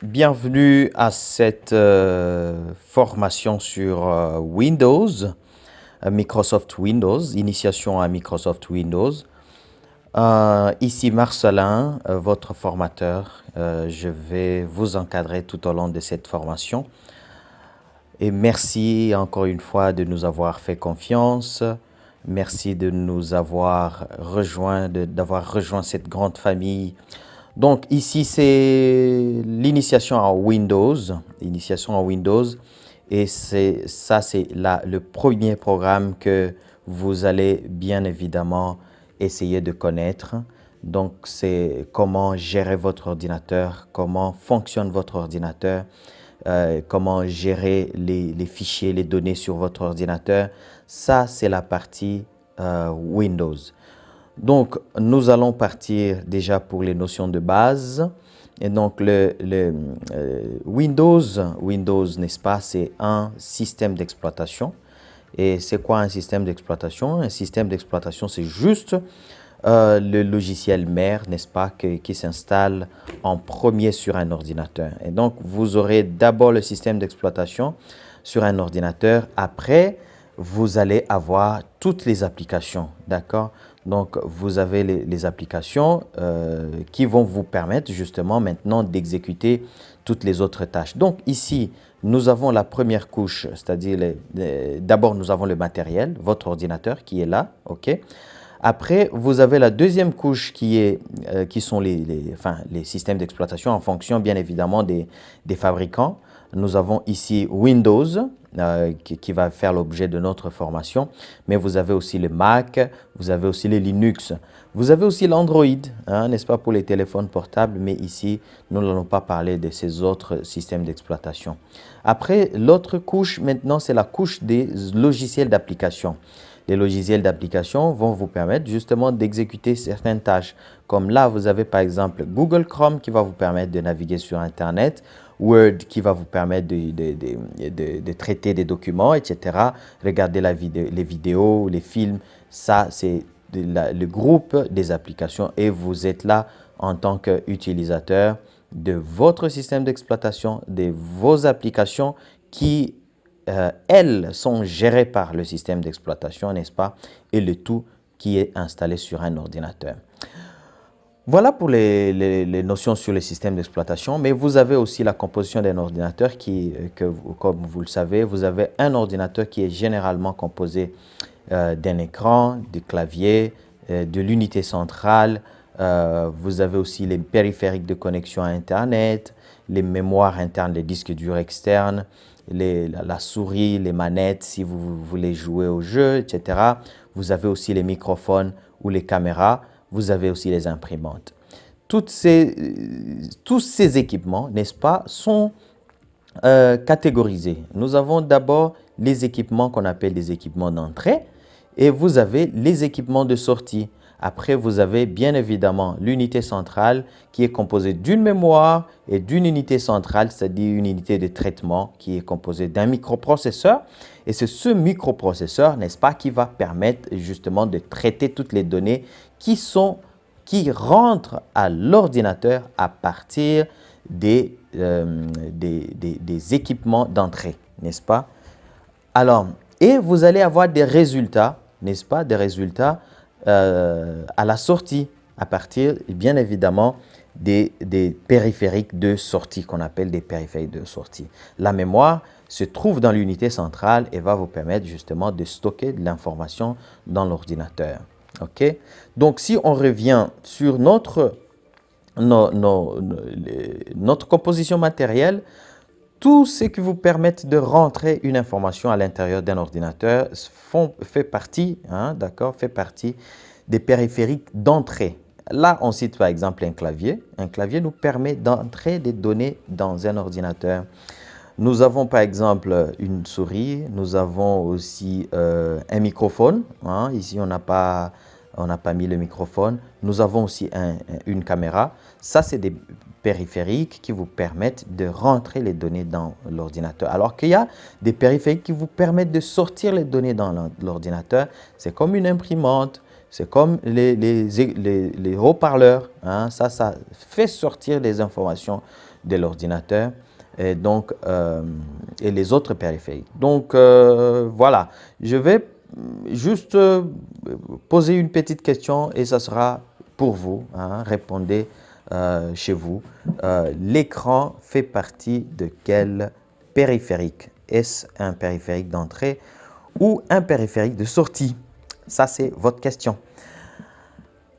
Bienvenue à cette formation sur Windows, Microsoft Windows, initiation à Microsoft Windows. Ici Marcelin, votre formateur. Je vais vous encadrer tout au long de cette formation. Et merci encore une fois de nous avoir fait confiance. Merci de nous avoir rejoints, d'avoir rejoint cette grande famille. Donc ici, c'est l'initiation à Windows. Initiation à Windows. Et c'est le premier programme que vous allez bien évidemment essayer de connaître. Donc, c'est comment gérer votre ordinateur, comment fonctionne votre ordinateur, comment gérer les fichiers, les données sur votre ordinateur. Ça, c'est la partie Windows. Donc, nous allons partir déjà pour les notions de base. Et donc, Windows, n'est-ce pas, c'est un système d'exploitation. Et c'est quoi un système d'exploitation? Un système d'exploitation, c'est juste le logiciel mère, n'est-ce pas, qui s'installe en premier sur un ordinateur. Et donc, vous aurez d'abord le système d'exploitation sur un ordinateur. Après, vous allez avoir toutes les applications, d'accord? Donc, vous avez les applications qui vont vous permettre justement maintenant d'exécuter toutes les autres tâches. Donc, ici, nous avons la première couche, c'est-à-dire d'abord, nous avons le matériel, votre ordinateur qui est là, OK? Après, vous avez la deuxième couche qui sont les systèmes d'exploitation en fonction, bien évidemment, des fabricants. Nous avons ici Windows, qui va faire l'objet de notre formation. Mais vous avez aussi le Mac, vous avez aussi les Linux. Vous avez aussi l'Android, hein, n'est-ce pas, pour les téléphones portables. Mais ici, nous n'allons pas parler de ces autres systèmes d'exploitation. Après, l'autre couche, maintenant, c'est la couche des logiciels d'application. Les logiciels d'application vont vous permettre justement d'exécuter certaines tâches. Comme là, vous avez par exemple Google Chrome qui va vous permettre de naviguer sur Internet, Word qui va vous permettre de traiter des documents, etc. Regarder les vidéos, les films. Ça, c'est le groupe des applications et vous êtes là en tant qu'utilisateur de votre système d'exploitation, de vos applications qui elles sont gérées par le système d'exploitation, n'est-ce pas? Et le tout qui est installé sur un ordinateur. Voilà pour les notions sur le système d'exploitation, mais vous avez aussi la composition d'un ordinateur comme vous le savez, vous avez un ordinateur qui est généralement composé d'un écran, du clavier, de l'unité centrale. Vous avez aussi les périphériques de connexion à Internet, les mémoires internes, les disques durs externes, la souris, les manettes si vous voulez jouer au jeu, etc. Vous avez aussi les microphones ou les caméras. Vous avez aussi les imprimantes. Tous ces équipements, n'est-ce pas, sont catégorisés. Nous avons d'abord les équipements qu'on appelle les équipements d'entrée et vous avez les équipements de sortie. Après, vous avez bien évidemment l'unité centrale qui est composée d'une mémoire et d'une unité centrale, c'est-à-dire une unité de traitement qui est composée d'un microprocesseur. Et c'est ce microprocesseur, n'est-ce pas, qui va permettre justement de traiter toutes les données qui rentrent à l'ordinateur à partir des équipements d'entrée, n'est-ce pas? Alors, et vous allez avoir des résultats, n'est-ce pas, des résultats à la sortie, à partir, bien évidemment, des périphériques de sortie, qu'on appelle des périphériques de sortie. La mémoire se trouve dans l'unité centrale et va vous permettre justement de stocker de l'information dans l'ordinateur. OK? Donc, si on revient sur notre composition matérielle, tout ce qui vous permet de rentrer une information à l'intérieur d'un ordinateur fait partie, hein, d'accord, fait partie des périphériques d'entrée. Là, on cite par exemple un clavier. Un clavier nous permet d'entrer des données dans un ordinateur. Nous avons par exemple une souris, nous avons aussi un microphone. Hein. Ici, on n'a pas mis le microphone. Nous avons aussi une caméra. Ça, c'est des périphériques qui vous permettent de rentrer les données dans l'ordinateur. Alors qu'il y a des périphériques qui vous permettent de sortir les données dans l'ordinateur. C'est comme une imprimante, c'est comme les haut-parleurs. Hein. Ça fait sortir les informations de l'ordinateur et donc et les autres périphériques. Donc voilà, je vais juste poser une petite question et ça sera pour vous, hein, répondez chez vous. L'écran fait partie de quel périphérique? Est-ce un périphérique d'entrée ou un périphérique de sortie? Ça, c'est votre question.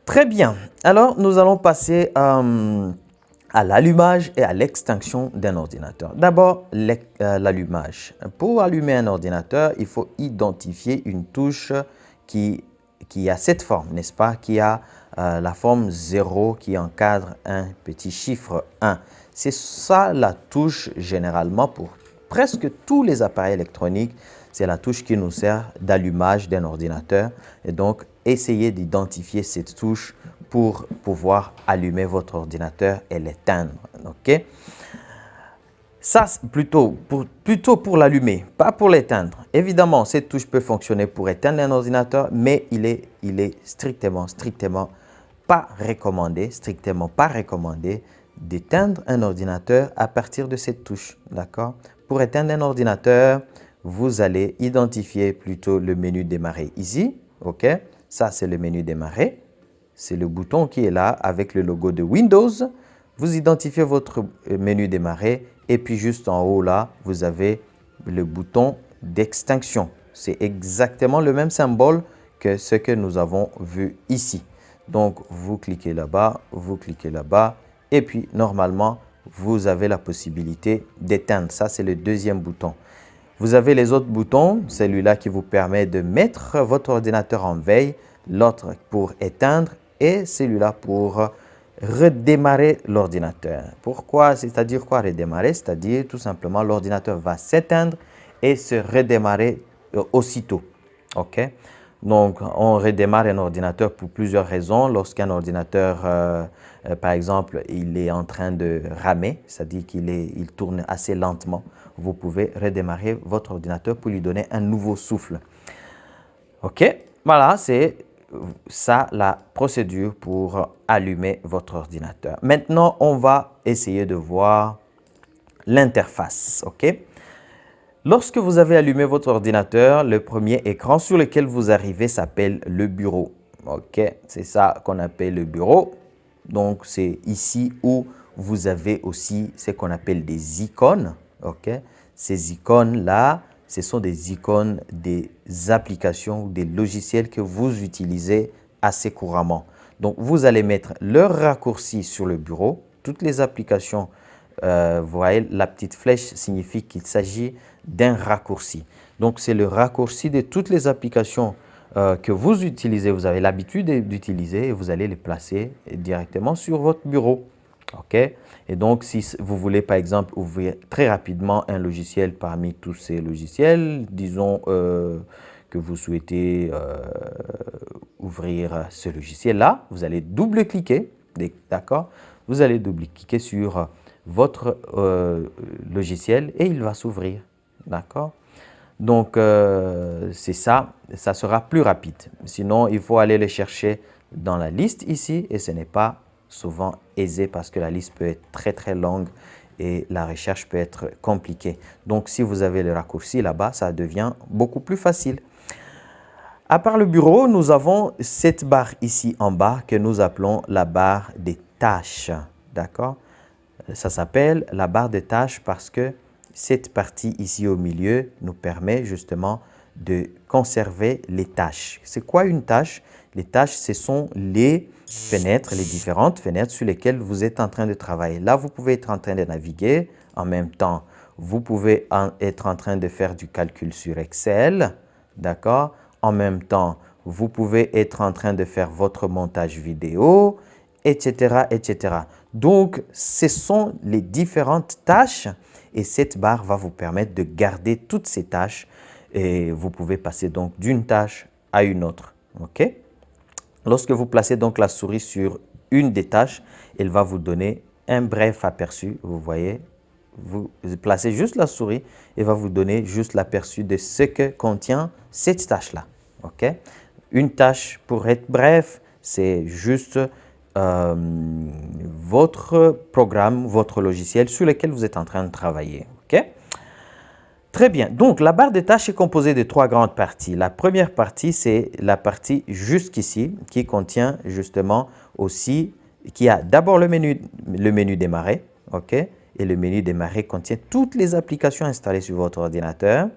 Très bien. Alors, nous allons passer à l'allumage et à l'extinction d'un ordinateur. D'abord, l'allumage. Pour allumer un ordinateur, il faut identifier une touche qui a cette forme, n'est-ce pas? Qui a la forme 0 qui encadre un petit chiffre 1. C'est ça la touche généralement pour presque tous les appareils électroniques. C'est la touche qui nous sert d'allumage d'un ordinateur. Et donc, essayez d'identifier cette touche pour pouvoir allumer votre ordinateur et l'éteindre. OK? Ça, plutôt pour l'allumer, pas pour l'éteindre. Évidemment, cette touche peut fonctionner pour éteindre un ordinateur, mais il est strictement pas recommandé, d'éteindre un ordinateur à partir de cette touche. D'accord? Pour éteindre un ordinateur, vous allez identifier plutôt le menu démarrer ici. OK? Ça, c'est le menu démarrer. C'est le bouton qui est là avec le logo de Windows. Vous identifiez votre menu démarrer et puis juste en haut là, vous avez le bouton d'extinction. C'est exactement le même symbole que ce que nous avons vu ici. Donc, vous cliquez là-bas et puis normalement, vous avez la possibilité d'éteindre. Ça, c'est le deuxième bouton. Vous avez les autres boutons, celui-là qui vous permet de mettre votre ordinateur en veille, l'autre pour éteindre et celui-là pour redémarrer l'ordinateur. Pourquoi? C'est-à-dire quoi redémarrer? C'est-à-dire tout simplement l'ordinateur va s'éteindre et se redémarrer aussitôt. OK? Donc, on redémarre un ordinateur pour plusieurs raisons. Lorsqu'un ordinateur, par exemple, il est en train de ramer, c'est-à-dire qu'il tourne assez lentement, vous pouvez redémarrer votre ordinateur pour lui donner un nouveau souffle. OK? Voilà, c'est ça la procédure pour allumer votre ordinateur. Maintenant, on va essayer de voir l'interface. OK? Lorsque vous avez allumé votre ordinateur, le premier écran sur lequel vous arrivez s'appelle le bureau. OK? C'est ça qu'on appelle le bureau. Donc, c'est ici où vous avez aussi ce qu'on appelle des icônes. OK? Ces icônes-là, ce sont des icônes des applications ou des logiciels que vous utilisez assez couramment. Donc, vous allez mettre leur raccourci sur le bureau. Toutes les applications, vous voyez, la petite flèche signifie qu'il s'agit d'un raccourci. Donc, c'est le raccourci de toutes les applications que vous utilisez, vous avez l'habitude d'utiliser et vous allez les placer directement sur votre bureau. OK? Et donc, si vous voulez, par exemple, ouvrir très rapidement un logiciel parmi tous ces logiciels, disons que vous souhaitez ouvrir ce logiciel-là, vous allez double-cliquer, d'accord? Vous allez double-cliquer sur votre logiciel et il va s'ouvrir, d'accord? Donc, c'est ça, ça sera plus rapide. Sinon, il faut aller le chercher dans la liste ici et ce n'est pas souvent aisé parce que la liste peut être très longue et la recherche peut être compliquée. Donc, si vous avez le raccourci là-bas, ça devient beaucoup plus facile. À part le bureau, nous avons cette barre ici en bas que nous appelons la barre des tâches. D'accord? Ça s'appelle la barre des tâches parce que cette partie ici au milieu nous permet justement de conserver les tâches. C'est quoi une tâche? Les tâches, ce sont les fenêtres, les différentes fenêtres sur lesquelles vous êtes en train de travailler. Là, vous pouvez être en train de naviguer en même temps. Vous pouvez être en train de faire du calcul sur Excel, d'accord? En même temps, vous pouvez être en train de faire votre montage vidéo, etc., etc. Donc, ce sont les différentes tâches et cette barre va vous permettre de garder toutes ces tâches et vous pouvez passer donc d'une tâche à une autre. OK? Lorsque vous placez donc la souris sur une des tâches, elle va vous donner un bref aperçu. Vous voyez, vous placez juste la souris et va vous donner juste l'aperçu de ce que contient cette tâche-là. OK? Une tâche, pour être bref, c'est juste votre programme, votre logiciel sur lequel vous êtes en train de travailler. OK? Très bien. Donc, la barre de tâches est composée de 3 grandes parties. La première partie, c'est la partie jusqu'ici, qui contient justement aussi, qui a d'abord le menu démarrer, OK? Et le menu démarrer contient toutes les applications installées sur votre ordinateur.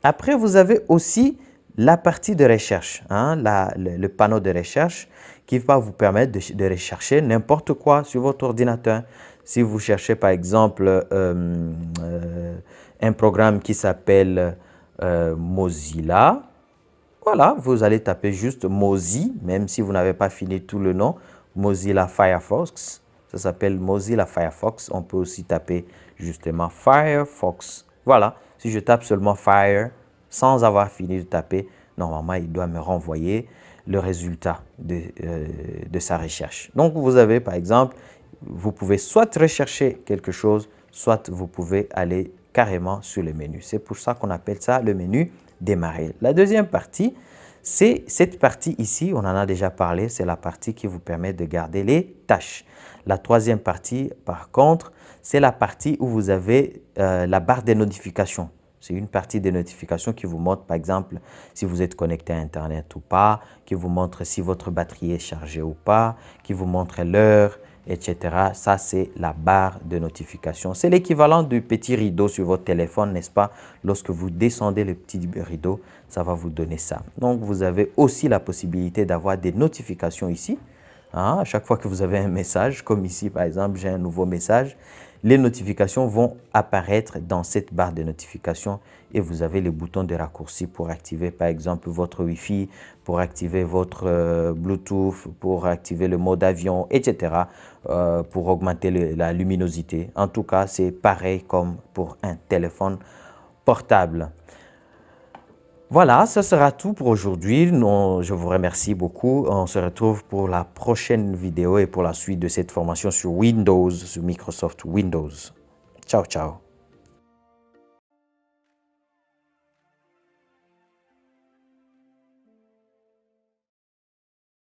Après, vous avez aussi la partie de recherche, hein, le panneau de recherche qui va vous permettre de rechercher n'importe quoi sur votre ordinateur. Si vous cherchez par exemple un programme qui s'appelle Mozilla, voilà, vous allez taper juste Mozi, même si vous n'avez pas fini tout le nom, Mozilla Firefox. Ça s'appelle Mozilla Firefox. On peut aussi taper justement Firefox. Voilà, si je tape seulement Fire, sans avoir fini de taper, normalement, il doit me renvoyer le résultat de sa recherche. Donc, vous avez par exemple, vous pouvez soit rechercher quelque chose, soit vous pouvez aller carrément sur le menu. C'est pour ça qu'on appelle ça le menu démarrer. La deuxième partie, c'est cette partie ici, on en a déjà parlé, c'est la partie qui vous permet de garder les tâches. La troisième partie, par contre, c'est la partie où vous avez la barre des notifications. C'est une partie des notifications qui vous montre, par exemple, si vous êtes connecté à Internet ou pas, qui vous montre si votre batterie est chargée ou pas, qui vous montre l'heure, etc. Ça, c'est la barre de notification. C'est l'équivalent du petit rideau sur votre téléphone, n'est-ce pas? Lorsque vous descendez le petit rideau, ça va vous donner ça. Donc, vous avez aussi la possibilité d'avoir des notifications ici. Hein, à chaque fois que vous avez un message, comme ici, par exemple, j'ai un nouveau message, les notifications vont apparaître dans cette barre de notifications et vous avez les boutons de raccourci pour activer, par exemple, votre Wi-Fi, pour activer votre Bluetooth, pour activer le mode avion, etc., pour augmenter la luminosité. En tout cas, c'est pareil comme pour un téléphone portable. Voilà, ça sera tout pour aujourd'hui. Je vous remercie beaucoup. On se retrouve pour la prochaine vidéo et pour la suite de cette formation sur Windows, sur Microsoft Windows. Ciao, ciao.